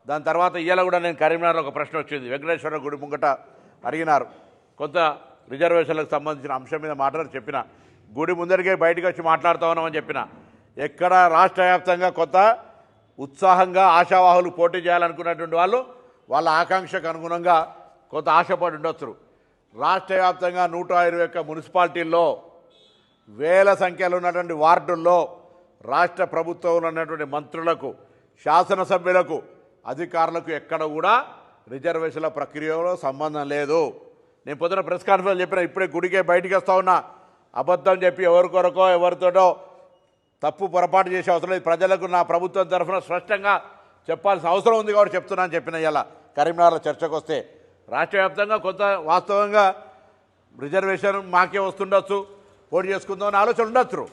దాని తర్వాత ఇయ్యాల కూడా నేను కరీంనగర్లో ఒక ప్రశ్న వచ్చింది, వెంకటేశ్వర గుడి ముంగట అడిగినారు, కొంత రిజర్వేషన్లకు సంబంధించిన అంశం మీద మాట్లాడి చెప్పిన, గుడి ముందరికే బయటకు వచ్చి మాట్లాడుతూ ఉన్నామని చెప్పిన. ఎక్కడ రాష్ట్ర వ్యాప్తంగా కొత్త ఉత్సాహంగా ఆశావాహులు పోటీ చేయాలనుకున్నటువంటి వాళ్ళు వాళ్ళ ఆకాంక్షకు అనుగుణంగా కొంత ఆశపడి ఉండొచ్చు. రాష్ట్ర వ్యాప్తంగా 121 మున్సిపాలిటీల్లో వేల సంఖ్యలో ఉన్నటువంటి వార్డుల్లో రాష్ట్ర ప్రభుత్వంలో ఉన్నటువంటి మంత్రులకు, శాసనసభ్యులకు, అధికారులకు ఎక్కడ కూడా రిజర్వేషన్ల ప్రక్రియలో సంబంధం లేదు. నేను పొద్దున ప్రెస్ కాన్ఫరెన్స్ చెప్పిన, ఇప్పుడే గుడికే బయటికి వస్తూ ఉన్నా, అబద్ధం చెప్పి ఎవరికొరకో ఎవరితోటో తప్పు పొరపాటు చేసే అవసరం లేదు. ప్రజలకు నా ప్రభుత్వం తరఫున స్పష్టంగా చెప్పాల్సిన అవసరం ఉంది కాబట్టి చెప్తున్నాను చెప్పిన. ఇలా కరీంనగర్లో చర్చకు వస్తే రాష్ట్ర వ్యాప్తంగా కొంత వాస్తవంగా రిజర్వేషన్ మాకే వస్తుండొచ్చు, పోటీ చేసుకుందామని ఆలోచన ఉండొచ్చు.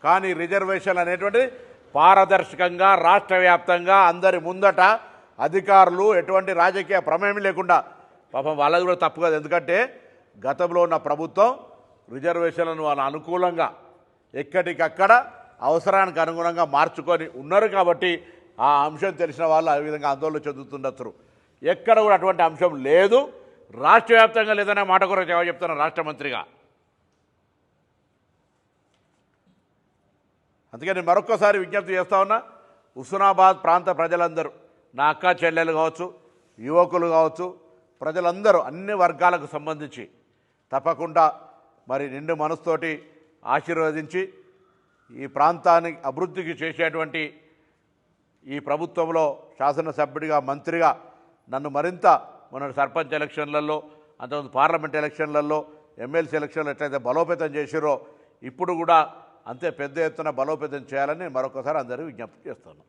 కానీ రిజర్వేషన్ అనేటువంటిది పారదర్శకంగా రాష్ట్ర వ్యాప్తంగా అందరి ముందట అధికారులు ఎటువంటి రాజకీయ ప్రమేయం లేకుండా, పాపం వాళ్ళది కూడా తప్పు కాదు, ఎందుకంటే గతంలో ఉన్న ప్రభుత్వం రిజర్వేషన్లను వాళ్ళ అనుకూలంగా ఎక్కడికక్కడ అవసరానికి అనుగుణంగా మార్చుకొని ఉన్నారు కాబట్టి ఆ అంశం తెలిసిన వాళ్ళు ఆ విధంగా ఆందోళన చెందుతుండొచ్చు. ఎక్కడ కూడా అటువంటి అంశం లేదు. రాష్ట్ర వ్యాప్తంగా లేదనే మాట కూడా జవాబు చెప్తున్నాను రాష్ట్ర మంత్రిగా. అందుకే నేను మరొక్కసారి విజ్ఞప్తి చేస్తా ఉన్నా, హుస్నాబాద్ ప్రాంత ప్రజలందరూ, నా అక్క చెల్లెలు కావచ్చు, యువకులు కావచ్చు, ప్రజలందరూ అన్ని వర్గాలకు సంబంధించి తప్పకుండా మరి నిండు మనసుతోటి ఆశీర్వదించి ఈ ప్రాంతానికి అభివృద్ధికి చేసేటువంటి ఈ ప్రభుత్వంలో శాసనసభ్యుడిగా, మంత్రిగా నన్ను మరింత మన సర్పంచ్ ఎలక్షన్లలో, అంతకుముందు పార్లమెంట్ ఎలక్షన్లలో, ఎమ్మెల్సీ ఎలక్షన్లు ఎట్లయితే బలోపేతం చేసిరో ఇప్పుడు కూడా అంతే పెద్ద ఎత్తున బలోపేతం చేయాలని మరొకసారి అందరూ విజ్ఞప్తి చేస్తున్నాను.